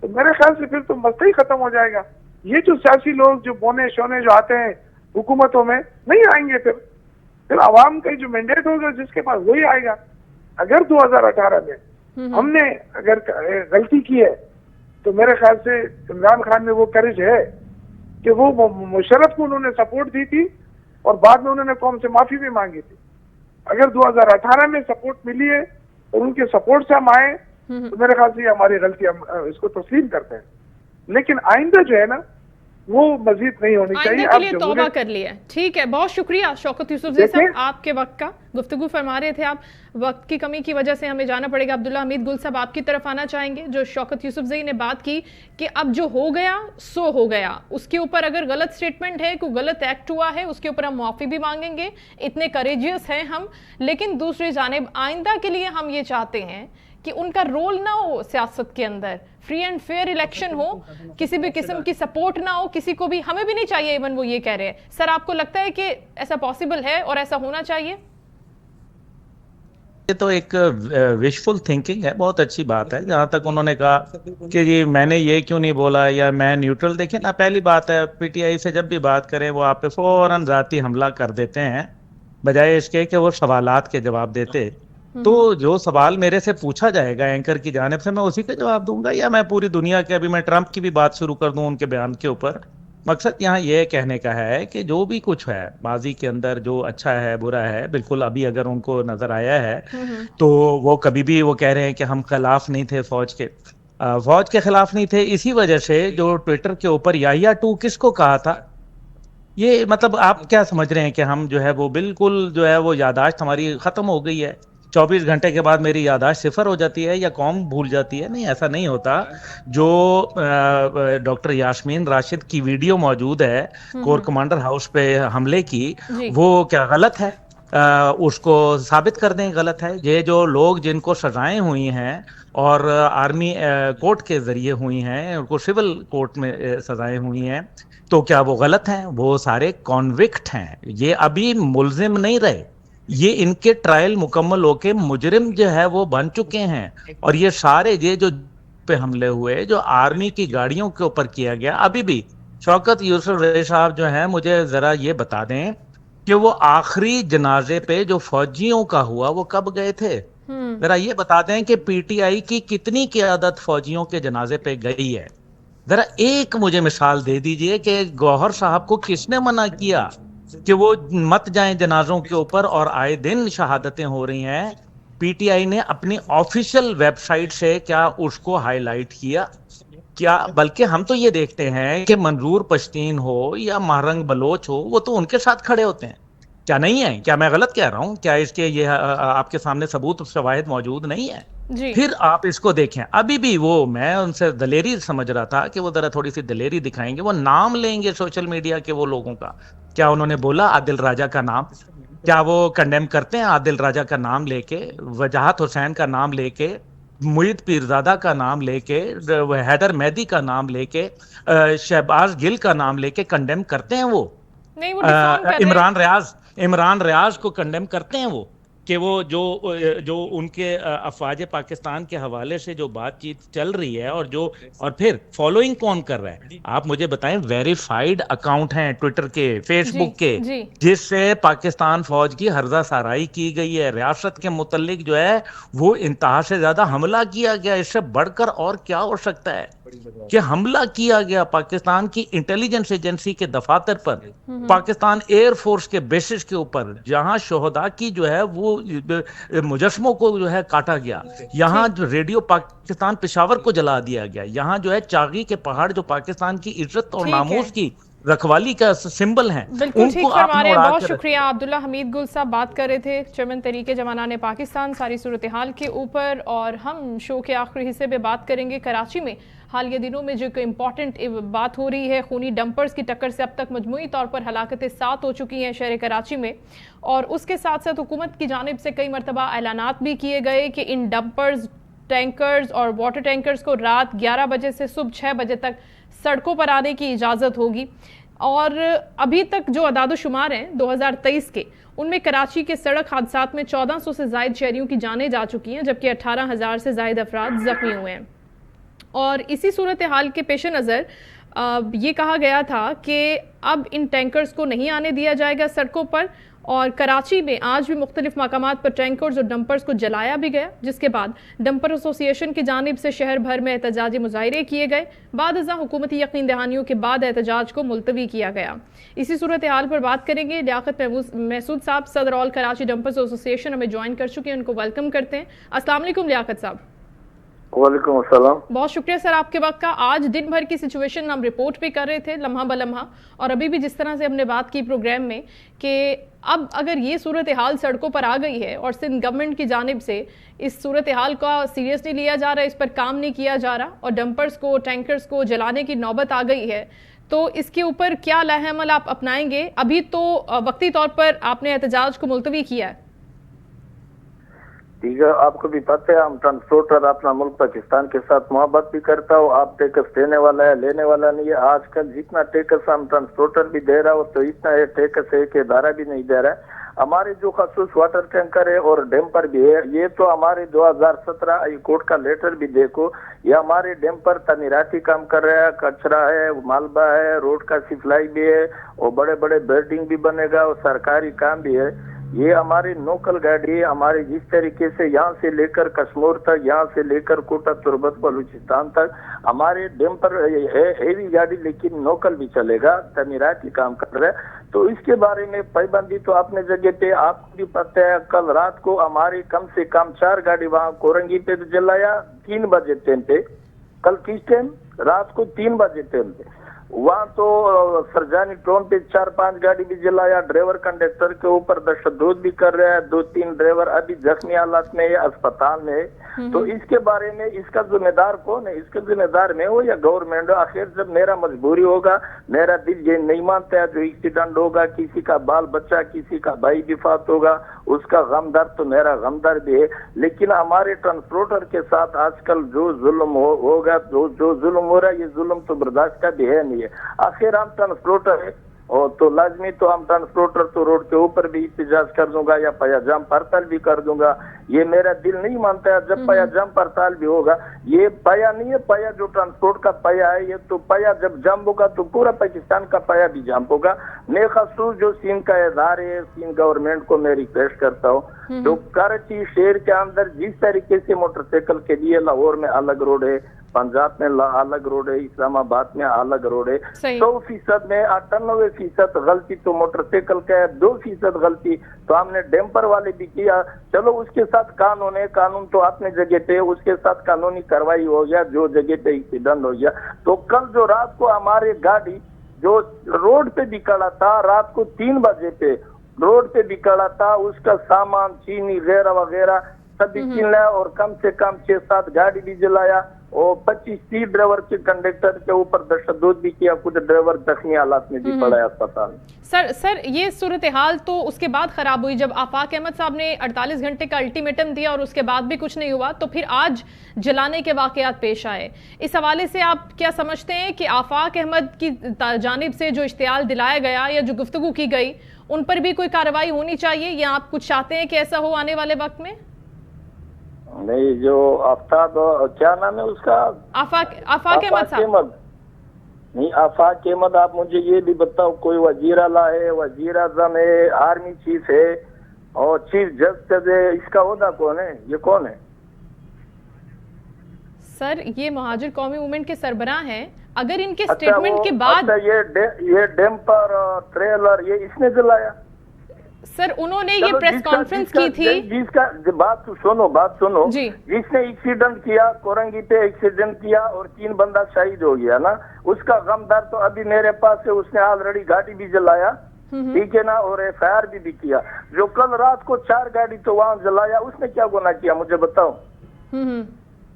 तो मेरे ख्याल से फिर तो मसला ही खत्म हो जाएगा। ये जो सियासी लोग जो बोने शोने जो आते हैं हुकूमतों में नहीं आएंगे, फिर आवाम का जो मैंडेट होगा जिसके पास वही आएगा। अगर 2018 में हमने अगर गलती की है तो मेरे ख्याल से इमरान खान में वो करेज है कि वो मुशर्रफ को उन्होंने सपोर्ट दी थी और बाद में उन्होंने कौम से माफी भी मांगी थी। अगर 2018 में सपोर्ट मिली है और उनके सपोर्ट से हम आए तो मेरे ख्याल से हमारी गलती, हम इसको तस्लीम करते हैं। लेकिन आइंदा जो है ना वो मजीद नहीं होनी चाहिए। के लिए तौबा कर लिया। ठीक है, बहुत शुक्रिया शौकत यूसुफजई साहब आपके वक्त का। गुफ्तगू फरमा रहे थे आप, वक्त की कमी की वजह से हमें जाना पड़ेगा। अब्दुल्ला हमीद गुल साहब आपकी तरफ आना चाहेंगे। जो शौकत यूसुफजई ने बात की कि अब जो हो गया सो हो गया, उसके ऊपर अगर गलत स्टेटमेंट है, कोई गलत एक्ट हुआ है, उसके ऊपर हम माफी भी मांगेंगे, इतने करेजियस हैं हम। लेकिन दूसरी जानिब आइंदा के लिए हम ये चाहते हैं कि उनका रोल ना हो सियासत के अंदर, फ्री एंड फेयर इलेक्शन हो, किसी भी किस्म की सपोर्ट ना हो किसी को भी, हमें भी नहीं चाहिए। इवन वो ये कह रहे हैं। सर आपको लगता है कि ऐसा पॉसिबल है और ऐसा होना चाहिए? ये तो एक विशफुल थिंकिंग है, बहुत अच्छी बात है। जहां तक उन्होंने कहा कि जी मैंने ये क्यों नहीं बोला या मैं न्यूट्रल, देखिए ना, पहली बात है पीटीआई से जब भी बात करें वो आप पे फौरन जाती हमला कर देते हैं, बजाय इसके कि वो सवालात के जवाब देते। तो जो सवाल मेरे से पूछा जाएगा एंकर की जानिब से, मैं उसी के जवाब दूंगा, या मैं पूरी दुनिया के, अभी मैं ट्रंप की भी बात शुरू कर दूं उनके बयान के ऊपर। मकसद यहाँ ये कहने का है कि जो भी कुछ है माजी के अंदर, जो अच्छा है बुरा है, बिल्कुल अभी अगर उनको नजर आया है तो वो कभी भी वो कह रहे हैं कि हम खिलाफ नहीं थे फौज के। फौज के खिलाफ नहीं थे इसी वजह से जो ट्विटर के ऊपर याहिया 2 किसको कहा था, ये मतलब आप क्या समझ रहे हैं कि हम जो है वो बिल्कुल जो है वो यादाश्त हमारी खत्म हो गई है, 24 घंटे के बाद मेरी यादाश्त सिफर हो जाती है या कौम भूल जाती है? नहीं, ऐसा नहीं होता। जो डॉक्टर यास्मीन राशिद की वीडियो मौजूद है कोर कमांडर हाउस पे हमले की, वो क्या गलत है? उसको साबित कर दें गलत है। ये जो लोग जिनको सजाएं हुई हैं और आर्मी कोर्ट के जरिए हुई हैं, उनको सिविल कोर्ट में सजाएं हुई हैं, तो क्या वो गलत हैं? वो सारे कॉन्विक्ट हैं, ये अभी मुल्जिम नहीं रहे, ये इनके ट्रायल मुकम्मल होके मुजरिम जो है वो बन चुके हैं। और ये सारे ये जो पे हमले हुए जो आर्मी की गाड़ियों के ऊपर किया गया, अभी भी शौकत यूसुफजई साहब जो हैं मुझे जरा ये बता दें कि वो आखिरी जनाजे पे जो फौजियों का हुआ वो कब गए थे? जरा ये बता दें कि पीटीआई की कितनी क़यादत फौजियों के जनाजे पे गई है? जरा एक मुझे मिसाल दे दीजिए कि गौहर साहब को किसने मना किया कि वो मत जाएं जनाजों के ऊपर, और आए दिन शहादतें हो रही हैं। पीटीआई ने अपनी ऑफिशियल वेबसाइट से क्या उसको हाईलाइट किया? क्या बल्कि हम तो ये देखते हैं कि मंजूर पश्तीन हो या महरंग बलोच हो, वो तो उनके साथ खड़े होते हैं। क्या नहीं है? क्या मैं गलत कह रहा हूं? क्या इसके ये आपके सामने सबूत शवाहिद मौजूद नहीं है? फिर आप इसको देखें, अभी भी वो, मैं उनसे दलेरी समझ रहा था कि वो जरा थोड़ी सी दलेरी दिखाएंगे, वो नाम लेंगे सोशल मीडिया के वो लोगों का। क्या उन्होंने बोला आदिल राजा का नाम? क्या वो कंडेम करते हैं आदिल राजा का नाम लेके, वजाहत हुसैन का नाम लेके, मुईद पीरजादा का नाम लेके, हैदर मेहदी का नाम लेके, शहबाज गिल का नाम लेके कंडेम करते हैं वो? नहीं, वो इमरान रियाज को कंडेम करते हैं वो कि वो जो उनके अफवाज पाकिस्तान के हवाले से जो बातचीत चल रही है और फिर फॉलोइंग कौन कर रहा है? आप मुझे बताएं। वेरीफाइड अकाउंट हैं ट्विटर के, फेसबुक के, जिससे पाकिस्तान फौज की हर्जा साराई की गई है, रियासत के मुतल्लिक जो है वो इंतहा से ज्यादा हमला किया गया। इससे बढ़कर और क्या हो सकता है कि हमला किया गया पाकिस्तान की इंटेलिजेंस एजेंसी के दफातर पर, पाकिस्तान एयरफोर्स के बेसिस के ऊपर, जहां शोहदा की जो है वो मुजस्मों को जो है काटा गया, यहाँ जो रेडियो पाकिस्तान पेशावर को जला दिया गया, यहाँ जो है चागी के पहाड़ जो पाकिस्तान की इज्जत और नामूस की रखवाली का सिंबल है, बिल्कुल ठीक उनको फरमा रहे हैं। बहुत आपने शुक्रिया। अब्दुल्ला हमीद गुल साहब बात कर रहे थे चेयरमैन तहरीके जमानाने पाकिस्तान सारी सूरत हाल के ऊपर। और हम शो के आखिरी हिस्से में बात करेंगे कराची में हाल के दिनों में जो एक इम्पॉर्टेंट बात हो रही है, खूनी डंपर्स की टक्कर से अब तक मजमूई तौर पर हलाकतें 7 हो चुकी हैं शहर कराची में। और उसके साथ साथ हुकूमत की जानिब से कई मरतबा ऐलानात भी किए गए कि इन डंपर्स, टैंकर्स और वाटर टैंकर्स को रात 11 बजे से सुबह 6 बजे तक सड़कों पर आने की इजाज़त होगी। और अभी तक जो अदाद-ओ-शुमार हैं 2023 के, उनमें कराची के सड़क हादसात में 1400 से ज़ायद शहरियों की जानें जा चुकी हैं, जबकि 18,000 से ज़ायद अफराद ज़ख्मी हुए हैं। और इसी सूरत हाल के पेश नज़र ये कहा गया था कि अब इन टैंकर्स को नहीं आने दिया जाएगा सड़कों पर। और कराची में आज भी मुख्तलिफ मकामात पर टैंकर्स और डंपर्स को जलाया भी गया, जिसके बाद डंपर एसोसिएशन की जानिब से शहर भर में एहतजाजी मुजाहरे किए गए। बाद अज़ां हुकूमती यकीन दहानियों के बाद एहतजाज को मुलतवी किया गया। इसी सूरत हाल पर बात करेंगे। लियाकत महसूद साहब सदर ऑल कराची डंपर्स एसोसिएशन हमें ज्वाइन कर चुके हैं, उनको वेलकम करते हैं। अस्सलाम वालेकुम लियाकत साहब। वालेकुम अस्सलाम। बहुत शुक्रिया सर आपके वक्त का। आज दिन भर की सिचुएशन हम रिपोर्ट भी कर रहे थे लम्हा बलम्हा, और अभी भी जिस तरह से हमने बात की प्रोग्राम में कि अब अगर ये सूरत हाल सड़कों पर आ गई है और सिंध गवर्नमेंट की जानिब से इस सूरत हाल का सीरियसली लिया जा रहा है, इस पर काम नहीं किया जा रहा और डंपर्स को, टैंकर्स को जलाने की नौबत आ गई है, तो इसके ऊपर क्या लाहेअमल आप अपनाएंगे? अभी तो वक्ती तौर पर आपने एहतजाज को मुलतवी किया है। ठीक है, आपको भी पता है हम ट्रांसपोर्टर अपना मुल्क पाकिस्तान के साथ मोहब्बत भी करता हूँ। आप टैक्स देने वाला है, लेने वाला नहीं है। आजकल जितना टैक्स हम ट्रांसपोर्टर भी दे रहा हो तो इतना है टैक्स है कि इदारा भी नहीं दे रहा है। हमारे जो खसूस वाटर टैंकर है और डैम्पर भी है, ये तो हमारे 2017 हाई कोर्ट का लेटर भी देखो, ये हमारे डैम्पर तमीराती काम कर रहा है, कचरा है, मालबा है, रोड का सिफलाई भी है और बड़े बड़े बिल्डिंग भी बनेगा और सरकारी काम भी है। ये हमारी लोकल गाड़ी है। हमारे जिस तरीके से यहाँ से लेकर कश्मीर तक, यहाँ से लेकर कोटा तुर्बत बलूचिस्तान तक हमारे डैम्पर हेवी गाड़ी, लेकिन लोकल भी चलेगा, तमीराती काम कर रहा है। तो इसके बारे में पाबंदी तो अपने जगह पे, आपको भी पता है। कल रात को हमारी कम से कम 4 गाड़ी वहाँ कोरंगी पे जलाया 3 बजे टाइम पे। कल किस टाइम? रात को 3 बजे टाइम पे। वहाँ तो सरजानी टोन पे 4-5 गाड़ी भी जलाया। ड्राइवर कंडक्टर के ऊपर तशद्दुद भी कर रहा है। 2-3 ड्राइवर अभी जख्मी हालत में है, अस्पताल में है। तो इसके बारे में इसका जिम्मेदार कौन है? इसका जिम्मेदार मैं हो या गवर्नमेंट हो? आखिर जब मेरा मजबूरी होगा, मेरा दिल ये नहीं मानता है, जो एक्सीडेंट होगा, किसी का बाल बच्चा, किसी का भाई विफात होगा, उसका गमदर्द तो मेरा गमदर्द भी है। लेकिन हमारे ट्रांसपोर्टर के साथ आजकल जो जुल्म होगा, जो जुल्म हो रहा है, ये जुल्म तो बर्दाश्त का भी है नहीं। आखिर हम ट्रांसपोर्टर है और तो लाजमी तो हम ट्रांसपोर्टर तो रोड के ऊपर भी एहतजाज कर दूंगा या पयाजाम हड़ताल भी कर दूंगा। ये मेरा दिल नहीं मानता है। जब पयाजाम हड़ताल भी होगा, ये पाया नहीं है, पाया जो ट्रांसपोर्ट का पाया है, ये तो पाया जब जाम होगा तो पूरा पाकिस्तान का पाया भी जाम होगा। मैं खसूस जो सिंध का इदारे है, सिंध गवर्नमेंट को मैं रिक्वेस्ट करता हूँ, जो कराची शहर के अंदर जिस तरीके से मोटरसाइकिल के लिए लाहौर में अलग रोड है, पंजाब में अलग रोड है, इस्लामाबाद में अलग रोड है, 100% में 98% गलती तो मोटरसाइकिल का है, 2% गलती तो हमने डैम्पर वाले भी किया। चलो उसके साथ कानून है, कानून तो अपने जगह पे, उसके साथ कानूनी कार्रवाई हो गया जो जगह पे एक्सीडेंट हो गया। तो कल जो रात को हमारे गाड़ी जो रोड पे भी खड़ा था, रात को 3 बजे पे रोड पे भी खड़ा था, उसका सामान चीनी वगैरह वगैरह सभी छीन लिया और कम से कम 6-7 गाड़ी भी जलाया और 25-30 ड्राइवर के कंडक्टर के ऊपर तशद्दुद भी किया। कुछ ड्राइवर जख्मी हालात में भी पड़ा है अस्पताल। सर ये सूरत हाल तो उसके बाद खराब हुई जब आफाक अहमद साहब ने 48 घंटे का अल्टीमेटम दिया और उसके बाद भी कुछ नहीं हुआ, तो फिर आज जलाने के वाकयात पेश आए। इस हवाले से आप क्या समझते हैं कि आफाक अहमद की जानिब से जो इश्तियाल दिलाया गया या जो गुफ्तगू की गई, उन पर भी कोई कार्रवाई होनी चाहिए, या आप कुछ चाहते हैं कि ऐसा हो आने वाले वक्त में? नहीं, जो आफ्ताब, क्या नाम है उसका? आफाक अहमद साहब। नहीं, आफाक अहमद, आप मुझे ये भी बताओ, कोई वजीर आला है, वजीर आजम है, आर्मी चीफ है और चीफ जस्टिस है, इसका ओहदा कौन है? ये कौन है? सर ये महाजिर कौमी मूवमेंट के सरबराह हैं। अगर इनके स्टेटमेंट के बाद ये डैम्पर ट्रेलर ये इसने जलाया? सर उन्होंने ये प्रेस कॉन्फ्रेंस की थी जिसका बात सुनो जी। जिसने एक्सीडेंट किया, कोरंगी पे एक्सीडेंट किया और 3 बंदा शहीद हो गया ना, उसका गमदार तो अभी मेरे पास है। उसने ऑलरेडी गाड़ी भी जलाया, ठीक है ना, और FIR भी किया। जो कल रात को 4 गाड़ी तो वहां जलाया, उसने क्या गुनाह किया मुझे बताओ।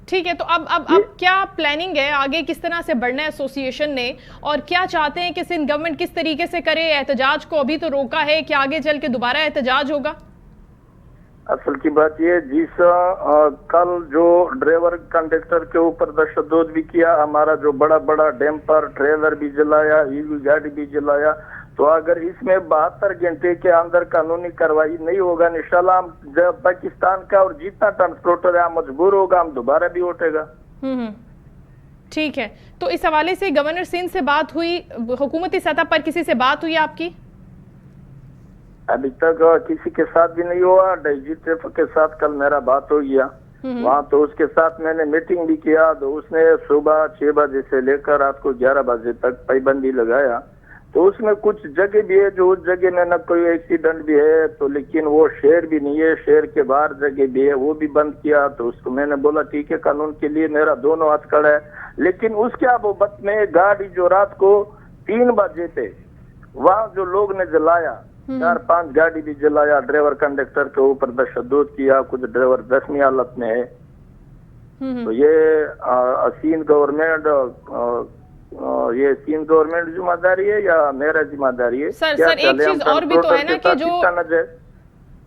ठीक है, तो अब क्या प्लानिंग है आगे, किस तरह से बढ़ना है एसोसिएशन ने, और क्या चाहते हैं कि सिंध गवर्नमेंट किस तरीके से करे? एहतजाज को अभी तो रोका है, क्या आगे चल के दोबारा एहतजाज होगा? असल की बात ये, जिस कल जो ड्राइवर कंडक्टर के ऊपर तशद्दुद भी किया, हमारा जो बड़ा बड़ा डैम्पर ट्रेलर भी जलाया, ईवी गाड़ी भी जलाया, तो अगर इसमें 72 घंटे के अंदर कानूनी कार्रवाई नहीं होगा, इंशाल्लाह हम जब पाकिस्तान का और जितना ट्रांसपोर्टर है मजबूर होगा, हम दोबारा भी उठेगा। ठीक है, तो इस हवाले से गवर्नर सिंध से बात हुई, हुकूमती सतह पर किसी से बात हुई आपकी? अभी तक किसी के साथ भी नहीं हुआ। DG ट्रैफिक के साथ कल मेरा बात हो गया वहाँ, तो उसके साथ मैंने मीटिंग भी किया, तो उसने सुबह 6 बजे से लेकर रात को 11 बजे तक पाबंदी लगाया। तो उसमें कुछ जगह भी है जो उस जगह में न कोई एक्सीडेंट भी है, तो लेकिन वो शहर भी नहीं है, शहर के बाहर जगह भी है, वो भी बंद किया। तो उसको मैंने बोला ठीक है, कानून के लिए मेरा दोनों हाथ खड़ा है। लेकिन उसके अबोबत में गाड़ी जो रात को 3 बजे पे वहाँ जो लोग ने जलाया, 4-5 गाड़ी भी जलाया, ड्राइवर कंडक्टर के ऊपर तशद्दुद किया, कुछ ड्राइवर जख्मी हालत में है। तो ये सिंध गवर्नमेंट ये सिंध गवर्नमेंट जिम्मेदारी है या मेरा जिम्मेदारी है? सर एक चीज और भी तो है ना कि जो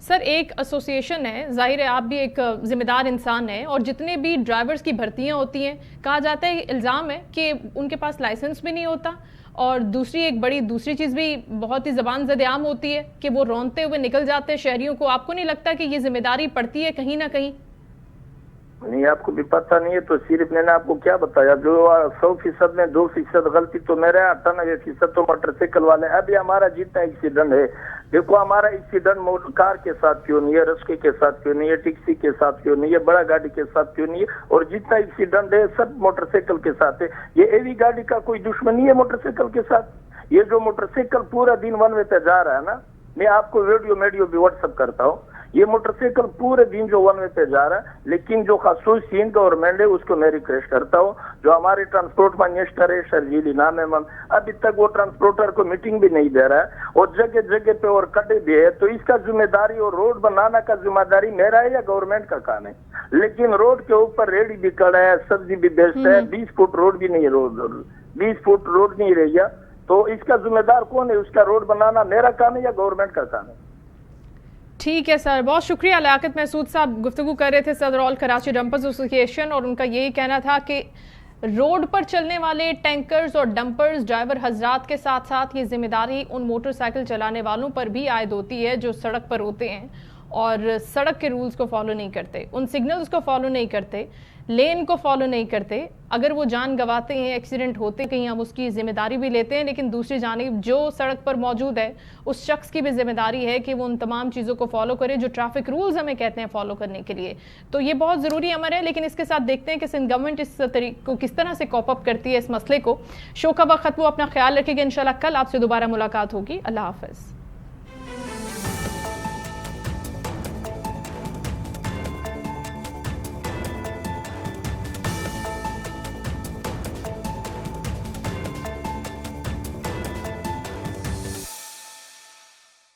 सर एक एसोसिएशन है, जाहिर है आप भी एक जिम्मेदार इंसान है, और जितने भी ड्राइवर्स की भर्तियां होती हैं, कहा जाता है, इल्ज़ाम है कि उनके पास लाइसेंस भी नहीं होता, और दूसरी चीज़ भी बहुत ही ज़बान ज़द-ए-आम होती है कि वो रौंदते हुए निकल जाते हैं शहरियों को। आपको नहीं लगता कि ये जिम्मेदारी पड़ती है कहीं ना कहीं? नहीं, आपको भी पता नहीं है तो सिर्फ मैंने आपको क्या बताया, जो 100% में 2% गलती तो मेरे 98% तो मोटरसाइकिल वाले। अभी हमारा जितना एक्सीडेंट है, देखो हमारा एक्सीडेंट कार के साथ क्यों नहीं है, रस्के के साथ क्यों नहीं है, टैक्सी के साथ क्यों नहीं है, बड़ा गाड़ी के साथ क्यों नहीं है, और जितना एक्सीडेंट है सब मोटरसाइकिल के साथ है। ये हेवी गाड़ी का कोई दुश्मनी है मोटरसाइकिल के साथ? ये जो मोटरसाइकिल पूरा दिन वन वे पे जा रहा है ना, मैं आपको वीडियो भी व्हाट्सएप करता हूँ, ये मोटरसाइकिल पूरे दिन जो वन वे पे जा रहा है। लेकिन जो खासूस सिंध गवर्नमेंट है उसको मैं रिक्वेस्ट करता हूँ, जो हमारे ट्रांसपोर्ट मिनिस्टर है शर्जील इनाम है, अभी तक वो ट्रांसपोर्टर को मीटिंग भी नहीं दे रहा है, और जगह जगह पे और कटे भी है। तो इसका जिम्मेदारी और रोड बनाना का जिम्मेदारी मेरा है या गवर्नमेंट का काम है? लेकिन रोड के ऊपर रेडी भी खड़ा है, सब्जी भी बेचता है, 20 फुट रोड भी नहीं है, 20 फुट रोड नहीं रह गया, तो इसका जिम्मेदार कौन है? उसका रोड बनाना मेरा काम है या गवर्नमेंट का काम है? ठीक है सर, बहुत शुक्रिया। लियाकत महसूद साहब गुफ्तगू कर रहे थे सदर ऑल कराची डंपर्स एसोसिएशन, और उनका यही कहना था कि रोड पर चलने वाले टैंकर्स और डंपर्स ड्राइवर हजरात के साथ साथ ये जिम्मेदारी उन मोटरसाइकिल चलाने वालों पर भी आयद होती है जो सड़क पर होते हैं और सड़क के रूल्स को फॉलो नहीं करते, उन सिग्नल्स को फॉलो नहीं करते, लेन को फॉलो नहीं करते। अगर वो जान गंवाते हैं, एक्सीडेंट होते कहीं, हम उसकी जिम्मेदारी भी लेते हैं, लेकिन दूसरी जानिब जो सड़क पर मौजूद है उस शख्स की भी जिम्मेदारी है कि वो उन तमाम चीज़ों को फॉलो करे जो ट्रैफिक रूल्स हमें कहते हैं फॉलो करने के लिए। तो ये बहुत ज़रूरी अमर है, लेकिन इसके साथ देखते हैं कि सिंध गवर्नमेंट इस तरीके को किस तरह से कॉप अप करती है इस मसले को। शो का वक्त, वो अपना ख्याल रखिएगा। इंशाल्लाह कल आपसे दोबारा मुलाकात होगी। अल्लाह हाफ़िज़।